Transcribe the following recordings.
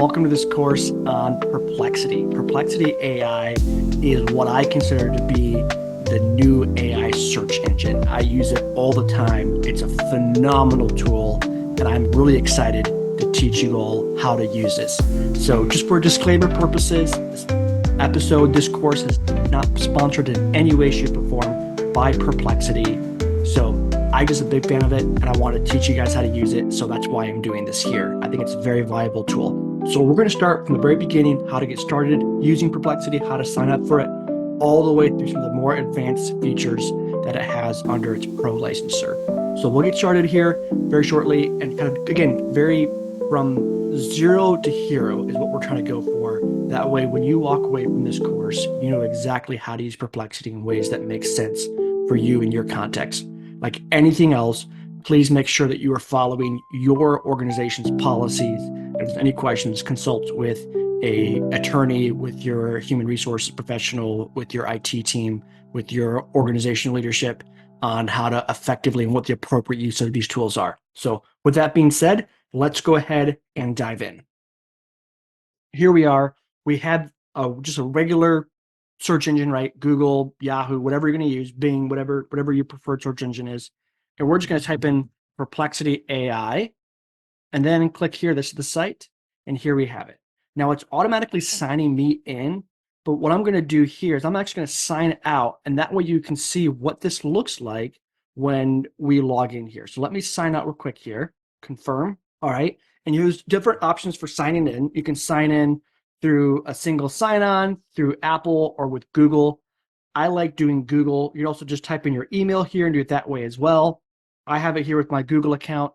welcome to this course on Perplexity. Perplexity AI is what I consider to be the new AI search engine. I use it all the time. It's a phenomenal tool, and I'm really excited to teach you all how to use this. So just for disclaimer purposes, this course is not sponsored in any way, shape, or form by Perplexity. So I'm just a big fan of it, and I want to teach you guys how to use it. So that's why I'm doing this here. I think it's a very viable tool. So we're going to start from the very beginning, how to get started using Perplexity, how to sign up for it, all the way through some of the more advanced features that it has under its pro licensure. So we'll get started here very shortly, and kind of, again, very from zero to hero is what we're trying to go for. That way, when you walk away from this course, you know exactly how to use Perplexity in ways that make sense for you in your context. Like anything else, please make sure that you are following your organization's policies. If there's any questions, consult with an attorney, with your human resources professional, with your IT team, with your organizational leadership on how to effectively and what the appropriate use of these tools are. So with that being said, let's go ahead and dive in. Here we are. We have just a regular search engine, right? Google, Yahoo, whatever you're going to use, Bing, whatever your preferred search engine is. And we're just going to type in Perplexity AI and then click here. This is the site. And here we have it. Now it's automatically signing me in. But what I'm going to do here is I'm actually going to sign out. And that way you can see what this looks like when we log in here. So let me sign out real quick here. Confirm. All right. And use different options for signing in. You can sign in through a single sign-on, through Apple, or with Google. I like doing Google. You can also just type in your email here and do it that way as well. I have it here with my Google account,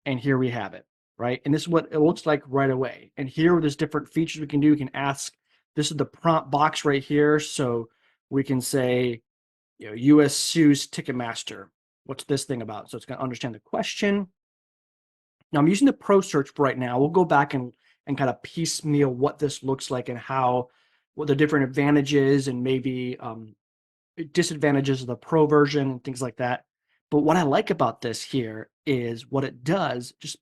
and here we have it, right? And this is what it looks like right away. And here, there's different features we can do. We can ask, this is the prompt box right here. So we can say, US Sues Ticketmaster. What's this thing about? So it's going to understand the question. Now I'm using the Pro Search for right now. We'll go back and kind of piecemeal what this looks like and what the different advantages and maybe disadvantages of the Pro version and things like that. But what I like about this here is what it does, just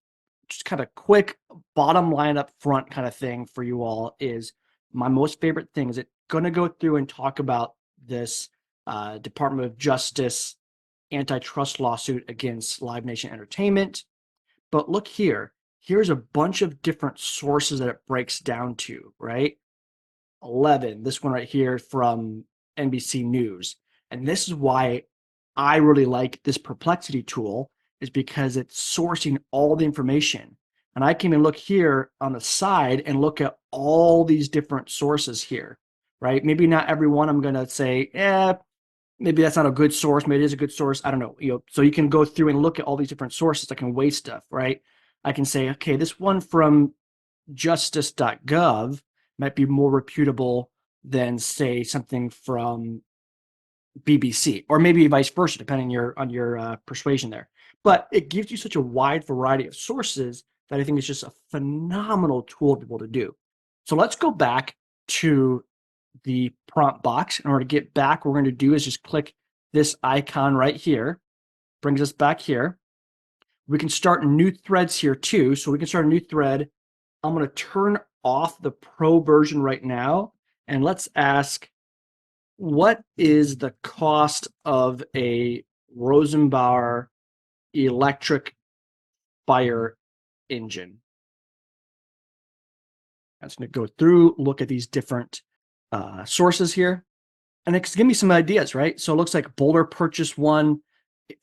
kind of quick bottom line up front kind of thing for you all, is my most favorite thing is it's going to go through and talk about this Department of Justice antitrust lawsuit against Live Nation Entertainment. But look here, here's a bunch of different sources that it breaks down to, right? 11, this one right here from NBC News. And this is why I really like this Perplexity tool, is because it's sourcing all the information. And I can even look here on the side and look at all these different sources here, right? Maybe not every one I'm going to say, maybe that's not a good source. Maybe it is a good source. I don't know. So you can go through and look at all these different sources. I can weigh stuff, right? I can say, okay, this one from justice.gov might be more reputable than, say, something from BBC, or maybe vice versa, depending on your persuasion there. But it gives you such a wide variety of sources that I think it's just a phenomenal tool to be able to do. So let's go back to the prompt box. In order to get back, what we're going to do is just click this icon right here. Brings us back here. We can start new threads here too. So we can start a new thread. I'm going to turn off the Pro version right now. And let's ask, what is the cost of a Rosenbauer electric fire engine? I'm just going to go through, look at these different sources here, and it's give me some ideas, right? So it looks like Boulder purchased one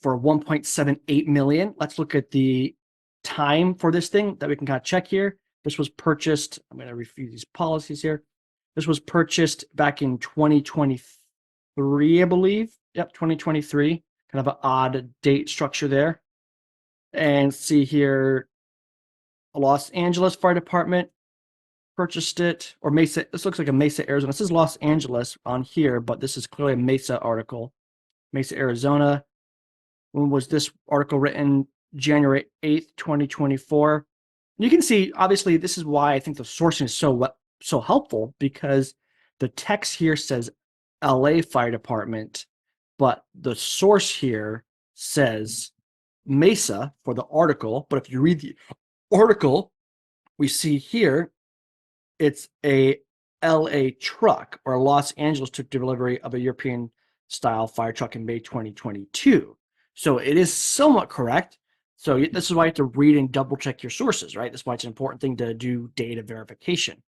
for 1.78 million. Let's look at the time for this thing that we can kind of check here. This was purchased, I'm going to review these policies here. This was purchased back in 2023, I believe. Yep, 2023. Kind of an odd date structure there. And see here, Los Angeles Fire Department purchased it, or Mesa. This looks like a Mesa, Arizona. This is Los Angeles on here, but this is clearly a Mesa article. Mesa, Arizona. When was this article written? January 8th, 2024. You can see, obviously, this is why I think the sourcing is so helpful, because the text here says LA Fire Department, but the source here says Mesa for the article. But if you read the article, we see here It's a LA truck, or Los Angeles took delivery of a European style fire truck in May 2022. So it is somewhat correct. So this is why you have to read and double check your sources, right? That's why it's an important thing to do data verification.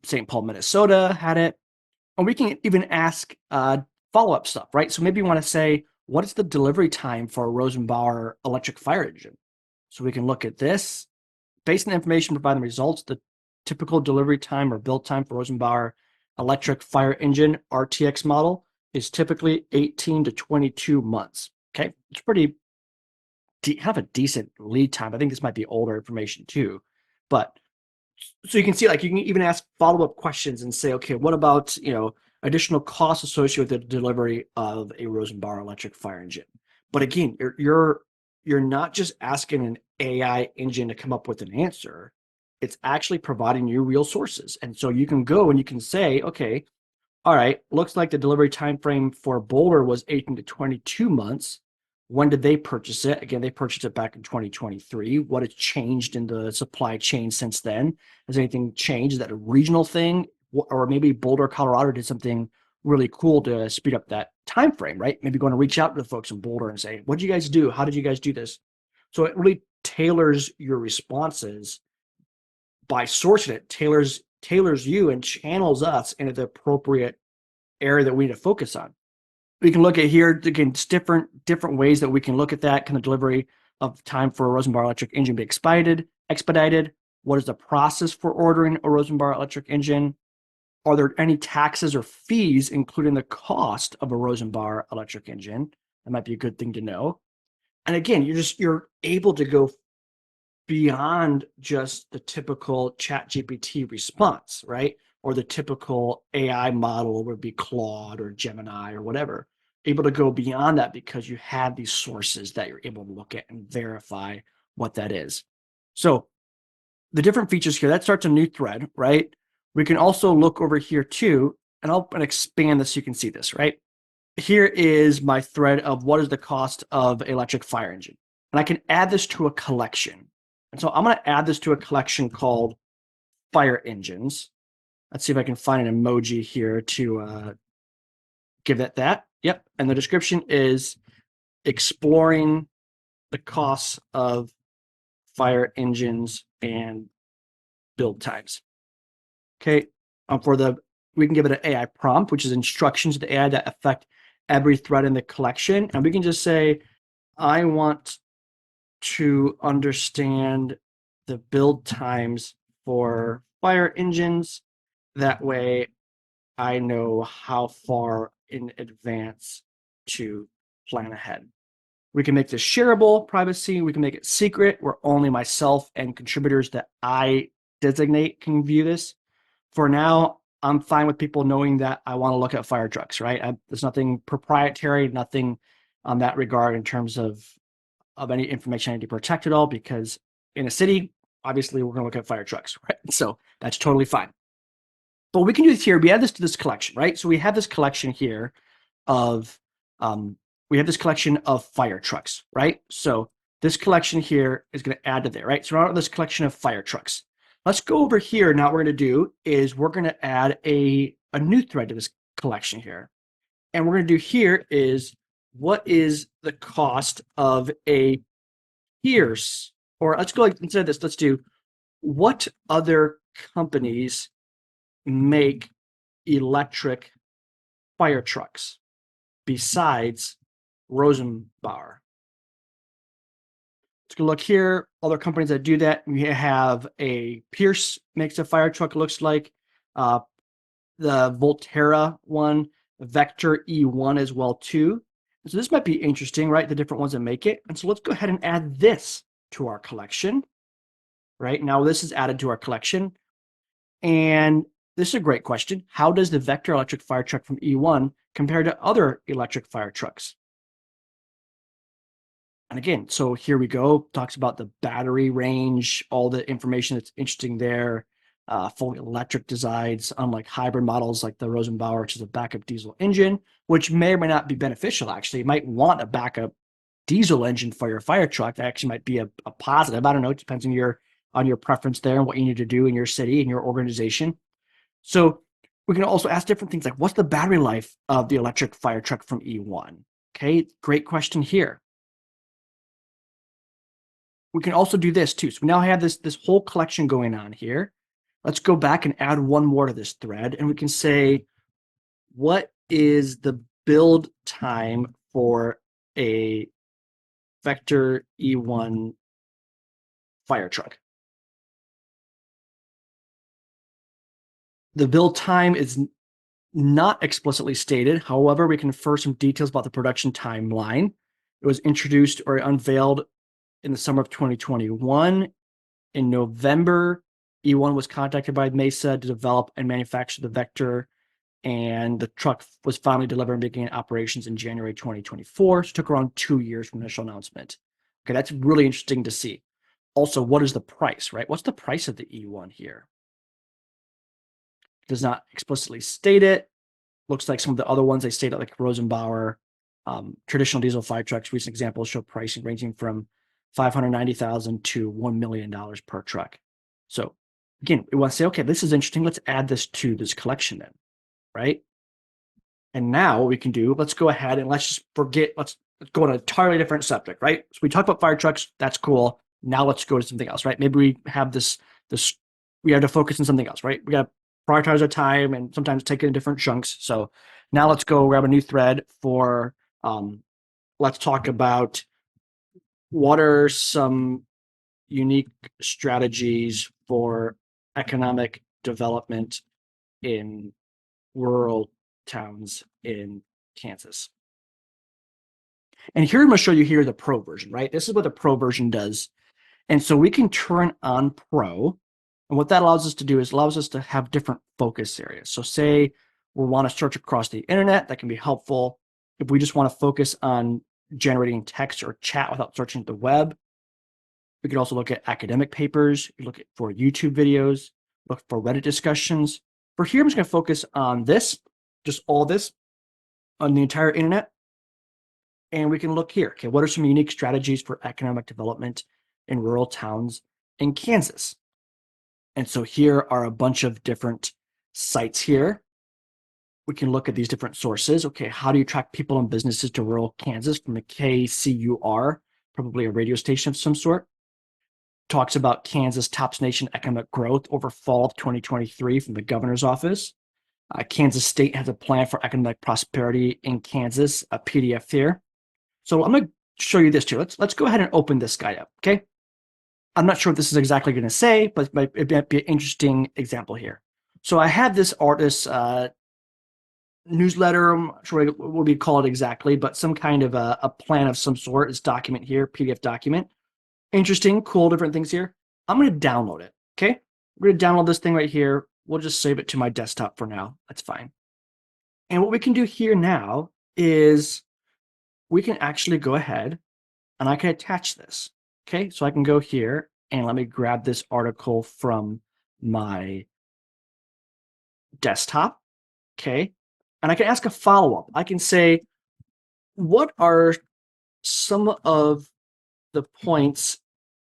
St. Paul, Minnesota had it. And we can even ask follow-up stuff, right? So maybe you want to say, what is the delivery time for a Rosenbauer electric fire engine? So we can look at this. Based on the information providing the results, the typical delivery time or build time for Rosenbauer electric fire engine RTX model is typically 18 to 22 months. Okay, it's pretty have a decent lead time. I think this might be older information too, but so you can see, like, you can even ask follow-up questions and say, okay, what about, additional costs associated with the delivery of a Rosenbauer electric fire engine? But again, you're not just asking an AI engine to come up with an answer. It's actually providing you real sources. And so you can go and you can say, okay, all right, looks like the delivery time frame for Boulder was 18 to 22 months. When did they purchase it? Again, they purchased it back in 2023. What has changed in the supply chain since then? Has anything changed? Is that a regional thing? Or maybe Boulder, Colorado did something really cool to speed up that time frame, right? Maybe going to reach out to the folks in Boulder and say, what did you guys do? How did you guys do this? So it really tailors your responses by sourcing it, tailors you and channels us into the appropriate area that we need to focus on. We can look at here again, different ways that we can look at that. Can the delivery of time for a Rosenbauer electric engine be expedited? What is the process for ordering a Rosenbauer electric engine? Are there any taxes or fees, including the cost of a Rosenbauer electric engine? That might be a good thing to know. And again, you're able to go beyond just the typical chat GPT response, right? Or the typical AI model would be Claude or Gemini or whatever. Able to go beyond that because you have these sources that you're able to look at and verify what that is. So the different features here, that starts a new thread, right? We can also look over here too, and I'll expand this so you can see this, right? Here is my thread of what is the cost of an electric fire engine. And I can add this to a collection. And so I'm going to add this to a collection called fire engines. Let's see if I can find an emoji here to give it that. Yep. And the description is exploring the costs of fire engines and build times. Okay. We can give it an AI prompt, which is instructions to the AI that affect every thread in the collection. And we can just say, I want to understand the build times for fire engines. That way I know how far in advance to plan ahead. We can make this shareable privacy. We can make it secret where only myself and contributors that I designate can view this. For now, I'm fine with people knowing that I want to look at fire trucks, right? There's nothing proprietary, nothing on that regard in terms of any information I need to protect at all, because in a city, obviously we're going to look at fire trucks, right? So that's totally fine. But we can do this here. We add this to this collection, right? So we have this collection here of fire trucks, right? So this collection here is going to add to there, right? So now this collection of fire trucks. Let's go over here. Now what we're going to do is we're going to add a new thread to this collection here. And we're going to do here is, what is the cost of a Pierce? Or let's go, like, instead of this, let's do, what other companies make electric fire trucks besides Rosenbauer? Let's go look here. Other companies that do that. We have a Pierce makes a fire truck, looks like. The Volterra one, Vector E1 as well too. And so this might be interesting, right? The different ones that make it. And so let's go ahead and add this to our collection. Right now, this is added to our collection. And this is a great question. How does the Vector electric fire truck from E1 compare to other electric fire trucks? And again, so here we go. Talks about the battery range, all the information that's interesting there. Fully electric designs, unlike hybrid models like the Rosenbauer, which is a backup diesel engine, which may or may not be beneficial, actually. You might want a backup diesel engine for your fire truck. That actually might be a positive. I don't know. It depends on your on your preference there and what you need to do in your city and your organization. So we can also ask different things like, what's the battery life of the electric fire truck from E1? Okay, great question here. We can also do this too. So we now have this whole collection going on here. Let's go back and add one more to this thread, and we can say, what is the build time for a Vector E1 fire truck? The build time is not explicitly stated. However, we can infer some details about the production timeline. It was introduced or unveiled in the summer of 2021. In November, E1 was contacted by Mesa to develop and manufacture the Vector, and the truck was finally delivered and began operations in January 2024. So it took around 2 years from initial announcement. Okay, that's really interesting to see. Also, what is the price, right? What's the price of the E1 here? It does not explicitly state it. Looks like some of the other ones they stated, like Rosenbauer, traditional diesel fire trucks. Recent examples show pricing ranging from $590,000 to $1 million per truck. So again, we want to say, okay, this is interesting. Let's add this to this collection then, right? And now what we can do, let's go ahead and let's just forget, let's go on an entirely different subject, right? So we talked about fire trucks, that's cool. Now let's go to something else, right? Maybe we have this, we have to focus on something else, right? We got to prioritize our time and sometimes take it in different chunks. So now let's go grab a new thread for, let's talk about what are some unique strategies for economic development in rural towns in Kansas. And here I'm going to show you here the pro version, right? This is what the pro version does. And so we can turn on pro. And what that allows us to do is allows us to have different focus areas. So say we want to search across the internet, that can be helpful. If we just want to focus on generating text or chat without searching the web, we could also look at academic papers, look at for YouTube videos, look for Reddit discussions. For here, I'm just going to focus on this, just all this on the entire internet. And we can look here. Okay, what are some unique strategies for economic development in rural towns in Kansas? And so here are a bunch of different sites here. We can look at these different sources. Okay, how do you attract people and businesses to rural Kansas from the KCUR, probably a radio station of some sort? Talks about Kansas tops nation economic growth over fall of 2023 from the governor's office. Kansas State has a plan for economic prosperity in Kansas, a PDF here. So I'm going to show you this too. Let's go ahead and open this guy up, okay? I'm not sure what this is exactly going to say, but it might be an interesting example here. So I have this artist's newsletter, I'm not sure what we call it exactly, but some kind of a plan of some sort. It's document here, PDF document. Interesting, cool, different things here. I'm going to download it, okay? We're going to download this thing right here. We'll just save it to my desktop for now. That's fine. And what we can do here now is we can actually go ahead and I can attach this. Okay, so I can go here and let me grab this article from my desktop. Okay, and I can ask a follow-up. I can say, what are some of the points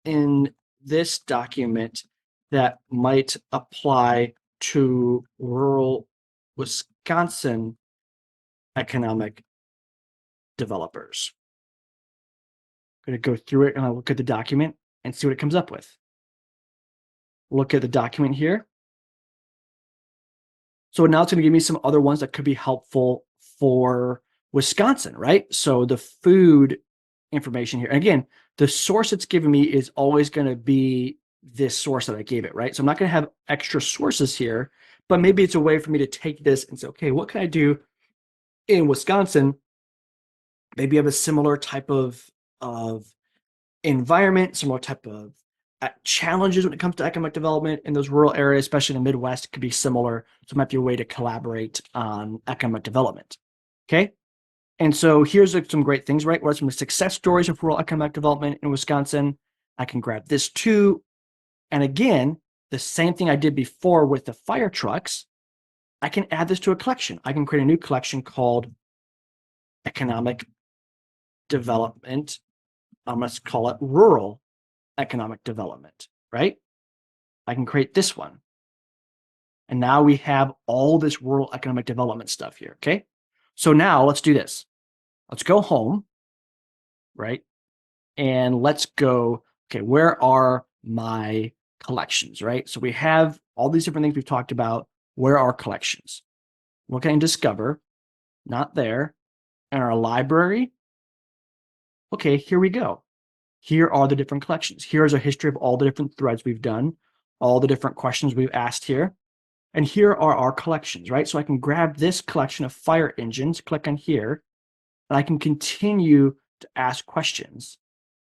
in this document that might apply to rural Wisconsin economic developers? I'm going to go through it and I'll look at the document and see what it comes up with. Look at the document here. So now it's going to give me some other ones that could be helpful for Wisconsin, right? So the food information here. And again, the source it's giving me is always going to be this source that I gave it, right? So I'm not going to have extra sources here, but maybe it's a way for me to take this and say, okay, what can I do in Wisconsin? Maybe you have a similar type of environment, similar type of challenges when it comes to economic development in those rural areas, especially in the Midwest, could be similar. So it might be a way to collaborate on economic development. Okay. And so here's some great things, right? What are some success stories of rural economic development in Wisconsin? I can grab this too. And again, the same thing I did before with the fire trucks, I can add this to a collection. I can create a new collection called economic development. Let's call it rural economic development, right? I can create this one. And now we have all this rural economic development stuff here, okay? So now let's do this. Let's go home, right? And let's go, okay, where are my collections, right? So we have all these different things we've talked about. Where are collections? What can I discover? Not there. In our library, okay, here we go. Here are the different collections. Here's a history of all the different threads we've done, all the different questions we've asked here. And here are our collections, right? So I can grab this collection of fire engines, click on here, and I can continue to ask questions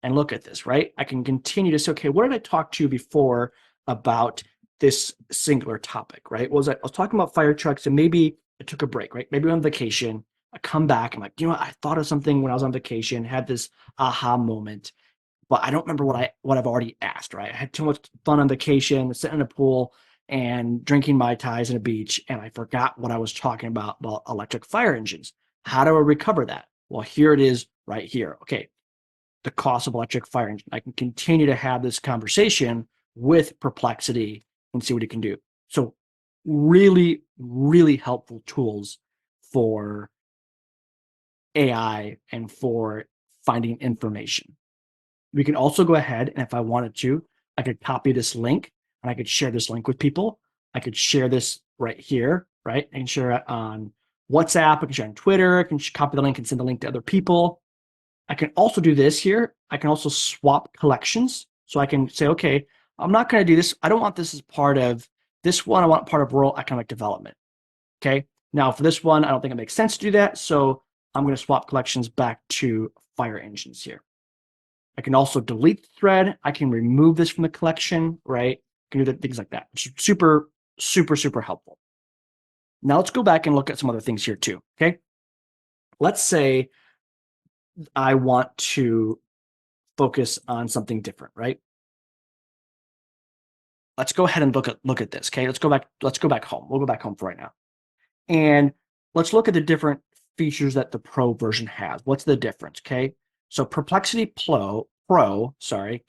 and look at this, right? I can continue to say, okay, what did I talk to you before about this singular topic, right? I was talking about fire trucks and maybe I took a break, right? Maybe I'm on vacation. I come back, I'm like, you know what? I thought of something when I was on vacation, had this aha moment, but I don't remember what I've already asked, right? I had too much fun on vacation, sitting in a pool and drinking Mai Tais on a beach, and I forgot what I was talking about electric fire engines. How do I recover that? Well, here it is right here. Okay, the cost of electric fire engine. I can continue to have this conversation with Perplexity and see what it can do. So really, really helpful tools for AI and for finding information. We can also go ahead and if I wanted to, I could copy this link and I could share this link with people. I could share this right here, right? I can share it on WhatsApp, I can share on Twitter, I can copy the link and send the link to other people. I can also do this here. I can also swap collections. So I can say, okay, I'm not going to do this. I don't want this as part of this one. I want part of rural economic development. Okay. Now for this one, I don't think it makes sense to do that. So I'm going to swap collections back to fire engines here. I can also delete the thread. I can remove this from the collection, right? I can do things like that. Which is super, super, super helpful. Now let's go back and look at some other things here too. Okay. Let's say I want to focus on something different, right? Let's go ahead and look at this. Okay, Let's go back home. We'll go back home for right now, and let's look at the different features that the Pro version has. What's the difference? Okay, so Perplexity Pro. Say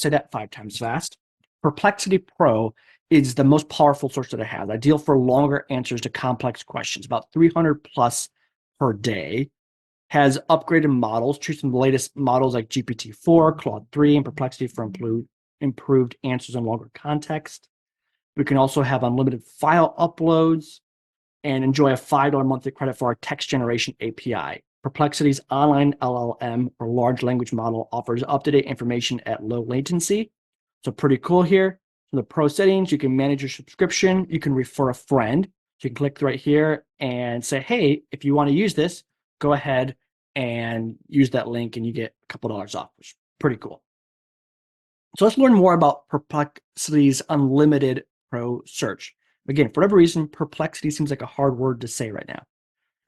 that 5 times fast. Perplexity Pro is the most powerful source that it has. Ideal for longer answers to complex questions, about 300 plus per day. Has upgraded models, choosing the latest models like GPT-4, Claude 3, and Perplexity for improved answers in longer context. We can also have unlimited file uploads and enjoy a $5 monthly credit for our text generation API. Perplexity's online LLM or large language model offers up-to-date information at low latency. So pretty cool here. From the pro settings, you can manage your subscription. You can refer a friend. So you can click right here and say, hey, if you want to use this, go ahead and use that link and you get a couple dollars off, which is pretty cool. So let's learn more about Perplexity's unlimited pro search. Again, for whatever reason, perplexity seems like a hard word to say right now.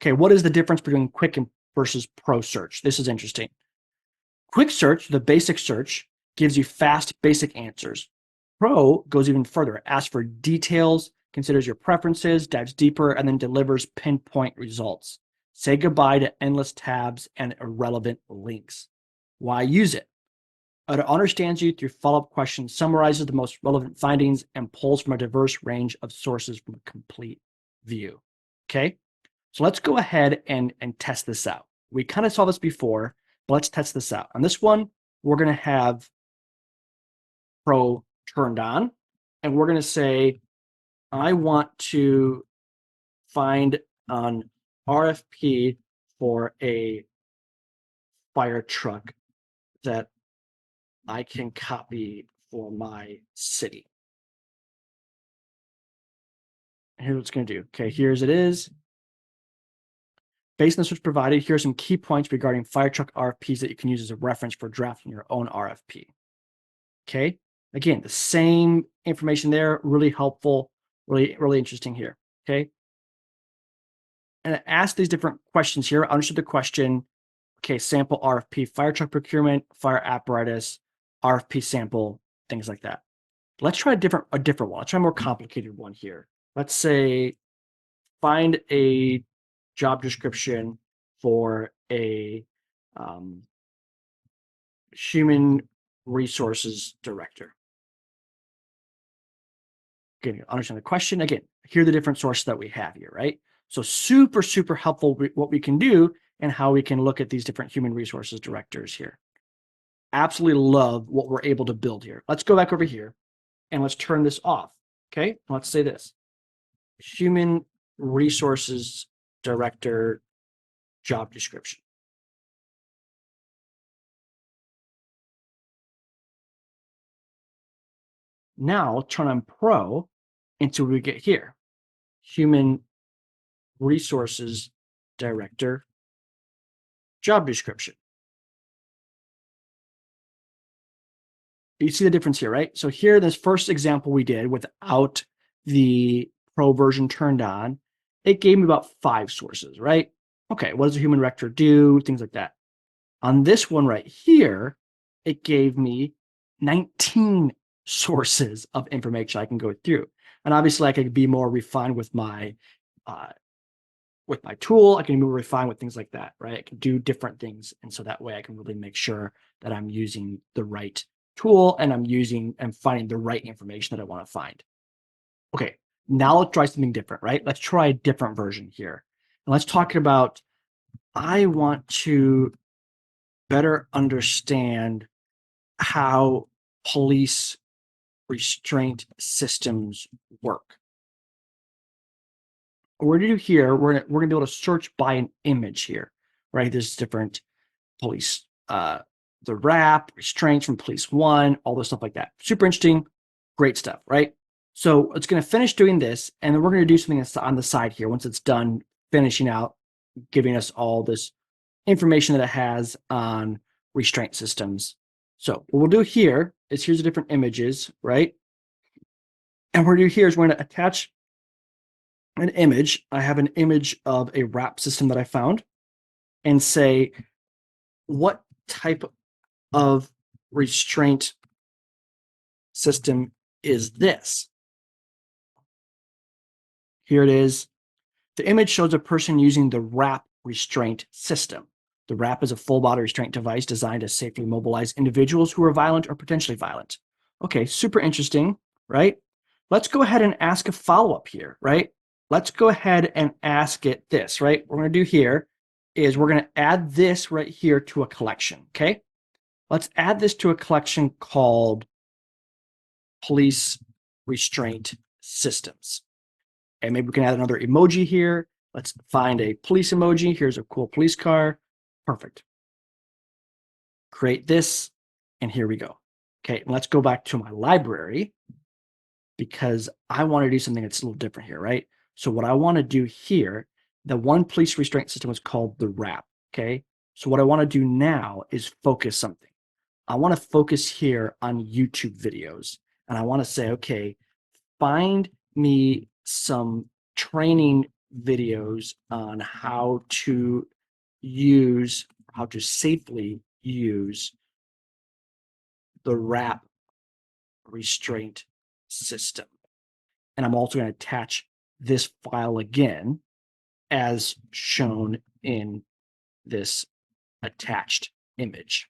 Okay, what is the difference between quick and versus pro search? This is interesting. Quick search, the basic search, gives you fast, basic answers. Pro goes even further, asks for details, considers your preferences, dives deeper, and then delivers pinpoint results. Say goodbye to endless tabs and irrelevant links. Why use it? It understands you through follow-up questions, summarizes the most relevant findings, and pulls from a diverse range of sources from a complete view. Okay, so let's go ahead and test this out. We kind of saw this before, but let's test this out. On this one, we're going to have Pro turned on, and we're going to say, I want to find an RFP for a fire truck that I can copy for my city. Here's what it's going to do. Okay, here's it is. Based on the search provided, here are some key points regarding fire truck RFPs that you can use as a reference for drafting your own RFP. Okay, again, the same information there, really helpful, really interesting here. Okay, and I asked these different questions here. I understood the question. Okay, sample RFP, fire truck procurement, fire apparatus, RFP sample, things like that. Let's try a different one. Let's try a more complicated one here. Let's say find a job description for a human resources director. Again, understand the question. Again, here are the different sources that we have here, right? So super, super helpful what we can do and how we can look at these different human resources directors here. Absolutely love what we're able to build here. Let's go back over here and let's turn this off. Okay, let's say this: human resources director job description. Now turn on pro until we get here: human resources director job description. You see the difference here, right? So here, this first example we did without the pro version turned on, it gave me about 5 sources, right? Okay, what does a human rector do? Things like that. On this one right here, it gave me 19 sources of information I can go through. And obviously I could be more refined uh, with my tool. I can be more refined with things like that, right? I can do different things. And so that way I can really make sure that I'm using the right tool and I'm finding the right information that I want to find. Okay, now let's try something different, right? Let's try a different version here. And let's talk about, I want to better understand how police restraint systems work. What we're going to do here, we're going to be able to search by an image here, right? There's different police, the wrap, restraints from police one, all this stuff like that. Super interesting, great stuff, right? So it's going to finish doing this, and then we're going to do something that's on the side here once it's done finishing out, giving us all this information that it has on restraint systems. So what we'll do here is, here's the different images, right? And what we're going to do here is we're going to attach an image. I have an image of a wrap system that I found, and say, what type of restraint system is this? Here it is. The image shows a person using the wrap restraint system. The wrap is a full body restraint device designed to safely mobilize individuals who are violent or potentially violent. Okay, super interesting, right? Let's go ahead and ask a follow-up here, right? Let's go ahead and ask it this, right? What we're going to do here is we're going to add this right here to a collection, okay? Let's add this to a collection called police restraint systems. And maybe we can add another emoji here. Let's find a police emoji. Here's a cool police car. Perfect. Create this, and here we go. Okay, and let's go back to my library, because I want to do something that's a little different here, right? So what I want to do here, the one police restraint system is called the wrap, okay? So what I want to do now is focus something. I want to focus here on YouTube videos, and I want to say, okay, find me some training videos on how to safely use the wrap restraint system. And I'm also going to attach this file again as shown in this attached image.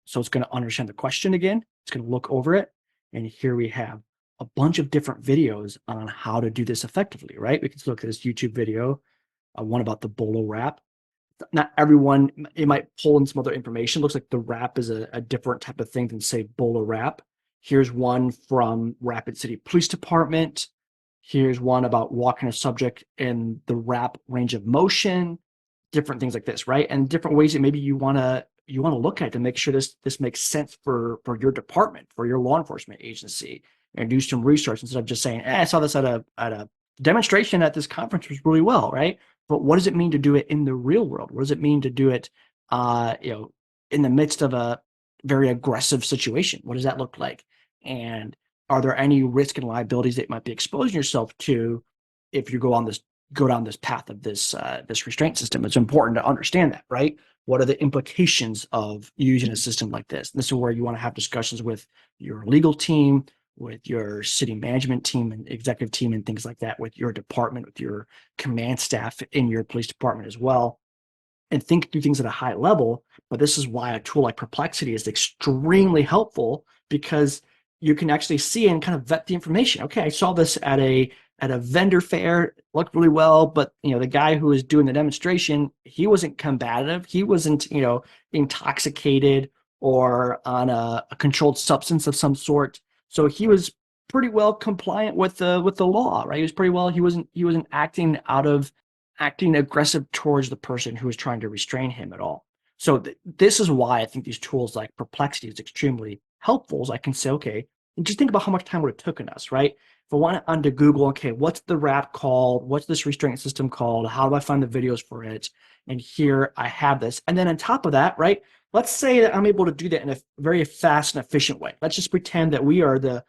So it's going to understand the question again. It's going to look over it. And here we have a bunch of different videos on how to do this effectively, right? We can look at this YouTube video, one about the bolo wrap. Not everyone, it might pull in some other information. Looks like the wrap is a different type of thing than, say, bolo wrap. Here's one from Rapid City Police Department. Here's one about walking a subject in the wrap range of motion, different things like this, right? And different ways that maybe you want to look at to make sure this makes sense for your department, for your law enforcement agency, and do some research instead of just saying, I saw this at a demonstration at this conference, was really well, right? But what does it mean to do it in the real world? What does it mean to do it, in the midst of a very aggressive situation? What does that look like? And are there any risk and liabilities that you might be exposing yourself to if you go down this path of this restraint system? It's important to understand that, right? What are the implications of using a system like this? And this is where you want to have discussions with your legal team, with your city management team and executive team and things like that, with your department, with your command staff in your police department as well, and think through things at a high level. But this is why a tool like Perplexity is extremely helpful, because you can actually see and kind of vet the information. Okay, I saw this at a vendor fair, it looked really well, but the guy who was doing the demonstration, he wasn't combative, he wasn't intoxicated or on a controlled substance of some sort. So he was pretty well compliant with the law, right? He was pretty well. He wasn't acting aggressive towards the person who was trying to restrain him at all. So this is why I think these tools like Perplexity is extremely helpful. Is I can say, okay, and just think about how much time would have taken us, right? If I went onto Google, okay, what's the wrap called? What's this restraint system called? How do I find the videos for it? And here I have this. And then on top of that, right? Let's say that I'm able to do that in a very fast and efficient way. Let's just pretend that we are the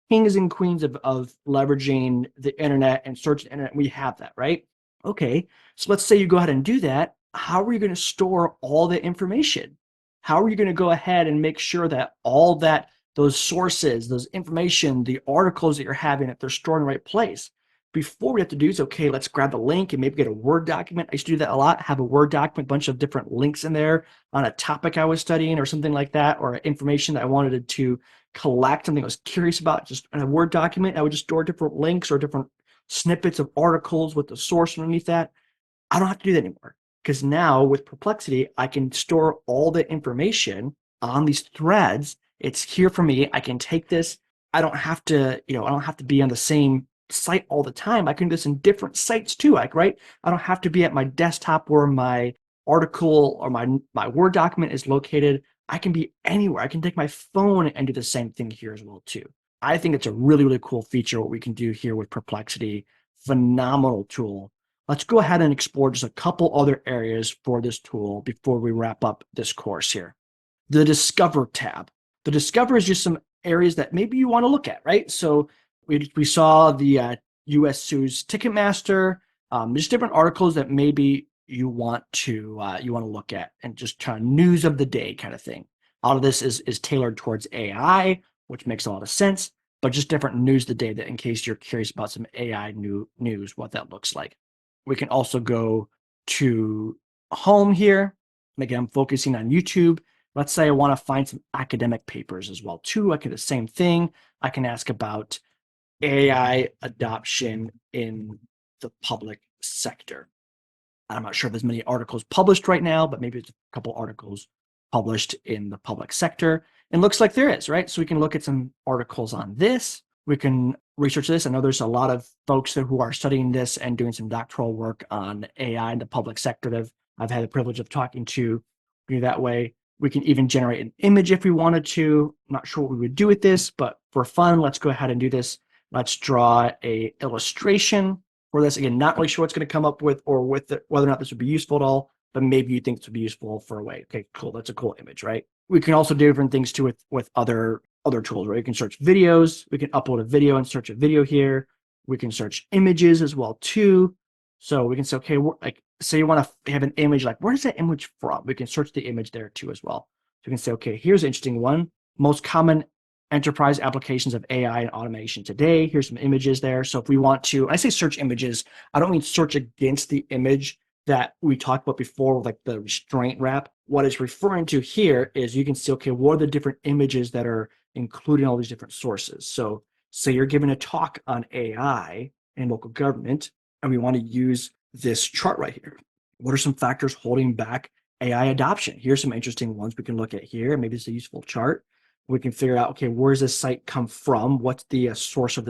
kings and queens of leveraging the internet and search the internet. We have that, right? Okay, so let's say you go ahead and do that. How are you going to store all the information? How are you going to go ahead and make sure that all that those sources, those information, the articles that you're having, if they're stored in the right place? Before we have to do is, okay, let's grab the link and maybe get a Word document. I used to do that a lot, have a Word document, bunch of different links in there on a topic I was studying or something like that, or information that I wanted to collect, something I was curious about, just in a Word document. I would just store different links or different snippets of articles with the source underneath that. I don't have to do that anymore because now with Perplexity, I can store all the information on these threads. It's here for me. I can take this. I don't have to be on the same site all the time. I can do this in different sites too. Like, right? I don't have to be at my desktop where my article or my Word document is located. I can be anywhere. I can take my phone and do the same thing here as well too. I think it's a really, really cool feature what we can do here with Perplexity. Phenomenal tool. Let's go ahead and explore just a couple other areas for this tool before we wrap up this course here. The Discover tab. The Discover is just some areas that maybe you want to look at, right? So we saw the US Suez Ticketmaster, just different articles that maybe you want to look at and just kind of news of the day kind of thing. All of this is tailored towards AI, which makes a lot of sense, but just different news of the day that in case you're curious about some AI news, what that looks like. We can also go to home here. Again, I'm focusing on YouTube. Let's say I want to find some academic papers as well too. I can do the same thing. I can ask about AI adoption in the public sector. I'm not sure if there's many articles published right now, but maybe there's a couple articles published in the public sector. And looks like there is, right? So we can look at some articles on this. We can research this. I know there's a lot of folks who are studying this and doing some doctoral work on AI in the public sector that I've had the privilege of talking to that way. We can even generate an image if we wanted to. I'm not sure what we would do with this, but for fun, let's go ahead and do this. Let's draw a illustration for this. Again, not really sure what's going to come up with or with it, whether or not this would be useful at all, but maybe you think this would be useful for a way. Okay, cool. That's a cool image, right? We can also do different things too with other tools, right? You can search videos. We can upload a video and search a video here. We can search images as well too. So we can say, okay, like say you want to have an image, like where's that image from? We can search the image there too as well. So we can say, okay, here's an interesting one. Most common enterprise applications of AI and automation today. Here's some images there. So if we want to, I say search images, I don't mean search against the image that we talked about before, like the restraint wrap. What it's referring to here is you can see, okay, what are the different images that are including all these different sources? So say you're giving a talk on AI and local government, and we want to use this chart right here. What are some factors holding back AI adoption? Here's some interesting ones we can look at here. Maybe it's a useful chart. We can figure out, okay, where does this site come from? What's the source of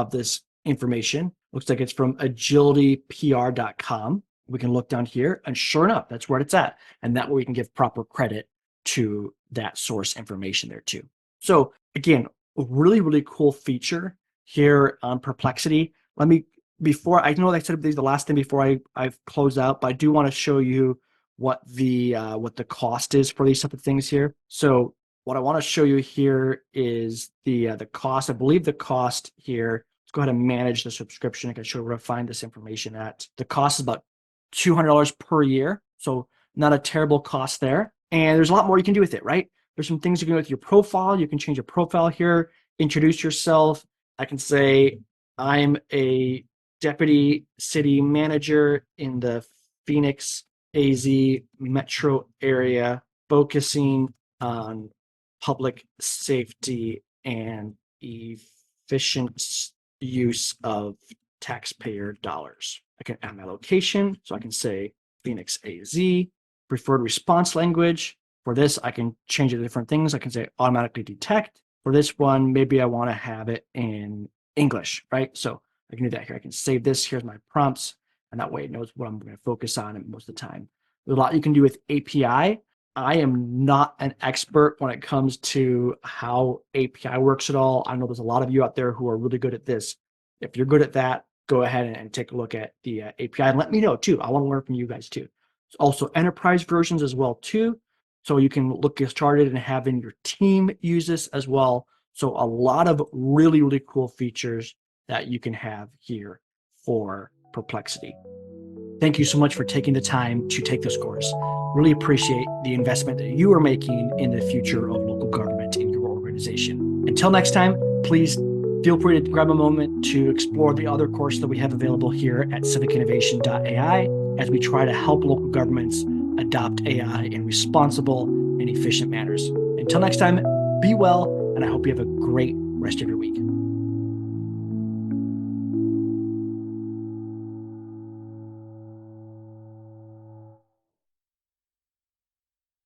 this information? Looks like it's from agilitypr.com. We can look down here, and sure enough, that's where it's at. And that way we can give proper credit to that source information there too. So again, a really, really cool feature here on Perplexity. Before I know I said the last thing before I close out, but I do want to show you what the cost is for these type of things here. So what I want to show you here is the cost. I believe the cost here. Let's go ahead and manage the subscription. I can show you where to find this information at. The cost is about $200 per year, so not a terrible cost there. And there's a lot more you can do with it, right? There's some things you can do with your profile. You can change your profile here, introduce yourself. I can say I'm a deputy city manager in the Phoenix AZ metro area, focusing on public safety and efficient use of taxpayer dollars. I can add my location, so I can say Phoenix AZ, preferred response language. For this, I can change it to different things. I can say automatically detect. For this one, maybe I want to have it in English, right? So I can do that here. I can save this. Here's my prompts, and that way it knows what I'm going to focus on most of the time. There's a lot you can do with API. I am not an expert when it comes to how API works at all. I know there's a lot of you out there who are really good at this. If you're good at that, go ahead and take a look at the API and let me know too. I want to learn from you guys too. There's also enterprise versions as well too. So you can get started and having your team use this as well. So a lot of really, really cool features that you can have here for Perplexity. Thank you so much for taking the time to take this course. Really appreciate the investment that you are making in the future of local government in your organization. Until next time, please feel free to grab a moment to explore the other course that we have available here at civicinnovation.ai as we try to help local governments adopt AI in responsible and efficient manners. Until next time, be well, and I hope you have a great rest of your week.